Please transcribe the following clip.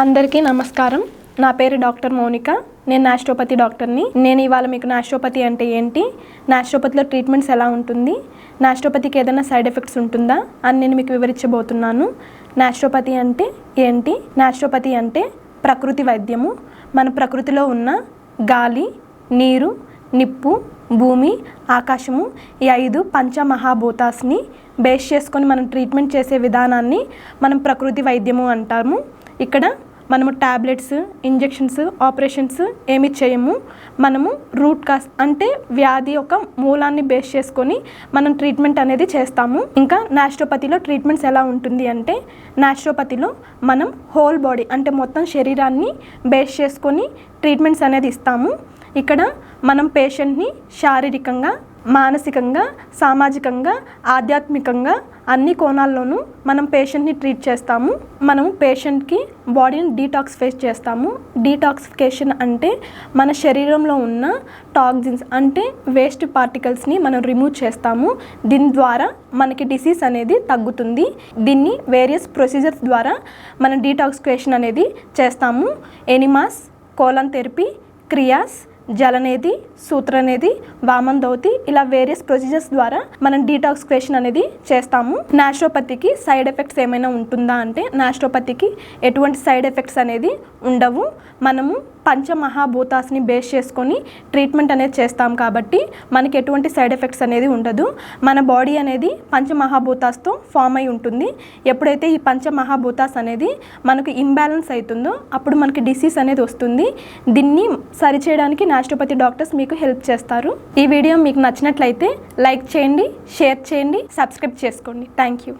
అందరికీ నమస్కారం. నా పేరు డాక్టర్ మౌనిక. నేను న్యాచురోపతి డాక్టర్ని. నేను ఇవాళ మీకు న్యాచురోపతి అంటే ఏంటి, న్యాచురోపతిలో ట్రీట్మెంట్స్ ఎలా ఉంటుంది, న్యాచురోపతికి ఏదైనా సైడ్ ఎఫెక్ట్స్ ఉంటుందా అని నేను మీకు వివరించబోతున్నాను. న్యాచురోపతి అంటే ఏంటి? న్యాచురోపతి అంటే ప్రకృతి వైద్యము. మన ప్రకృతిలో ఉన్న గాలి, నీరు, నిప్పు, భూమి, ఆకాశము ఈ 5 పంచమహాభూతాస్ని బేస్ చేసుకొని మనం ట్రీట్మెంట్ చేసే విధానాన్ని మనం ప్రకృతి వైద్యము అంటాము. ఇక్కడ మనము టాబ్లెట్స్, ఇంజెక్షన్స్, ఆపరేషన్స్ ఏమి చేయము. మనము రూట్ కాజ్ అంటే వ్యాధి యొక్క మూలాన్ని బేస్ చేసుకొని మనం ట్రీట్మెంట్ అనేది చేస్తాము. ఇంకా న్యాచురోపతిలో ట్రీట్మెంట్స్ ఎలా ఉంటుంది అంటే, న్యాచురోపతిలో మనం హోల్ బాడీ అంటే మొత్తం శరీరాన్ని బేస్ చేసుకొని ట్రీట్మెంట్స్ అనేది ఇస్తాము. ఇక్కడ మనం పేషెంట్ని శారీరకంగా, మానసికంగా, సామాజికంగా, ఆధ్యాత్మికంగా అన్ని కోణాల్లోనూ మనం పేషెంట్ని ట్రీట్ చేస్తాము. మనం పేషెంట్కి బాడీని డీటాక్సిఫై చేస్తాము. డీటాక్సిఫికేషన్ అంటే మన శరీరంలో ఉన్న టాక్సిన్స్ అంటే వేస్ట్ పార్టికల్స్ని మనం రిమూవ్ చేస్తాము. దీని ద్వారా మనకి డిసీజ్ అనేది తగ్గుతుంది. దీన్ని వేరియస్ ప్రొసీజర్స్ ద్వారా మనం డీటాక్సిఫికేషన్ అనేది చేస్తాము. ఎనిమాస్, కోలన్ థెరపీ, క్రియాస్, జలనేది, సూత్రనేది, వామన్-దౌతి ఇలా వేరియస్ ప్రొసీజర్స్ ద్వారా మనం డీటాక్సిఫికేషన్ అనేది చేస్తాము. న్యాచురోపతికి సైడ్ ఎఫెక్ట్స్ ఏమైనా ఉంటుందా అంటే, న్యాచురోపతికి ఎటువంటి సైడ్ ఎఫెక్ట్స్ అనేది ఉండవు. మనము పంచమహాభూతాస్ని బేస్ చేసుకొని ట్రీట్మెంట్ అనేది చేస్తాం కాబట్టి మనకి ఎటువంటి సైడ్ ఎఫెక్ట్స్ అనేది ఉండదు. మన బాడీ అనేది పంచమహాభూతాస్తో ఫామ్ అయి ఉంటుంది. ఎప్పుడైతే ఈ పంచమహాభూతాస్ అనేది మనకు ఇంబ్యాలెన్స్ అవుతుందో అప్పుడు మనకి డిసీజ్ అనేది వస్తుంది. దీన్ని సరిచేయడానికి న్యాచురోపతి డాక్టర్స్ మీకు హెల్ప్ చేస్తారు. ఈ వీడియో మీకు నచ్చినట్లయితే లైక్ చేయండి, షేర్ చేయండి, సబ్స్క్రైబ్ చేసుకోండి. Thank you.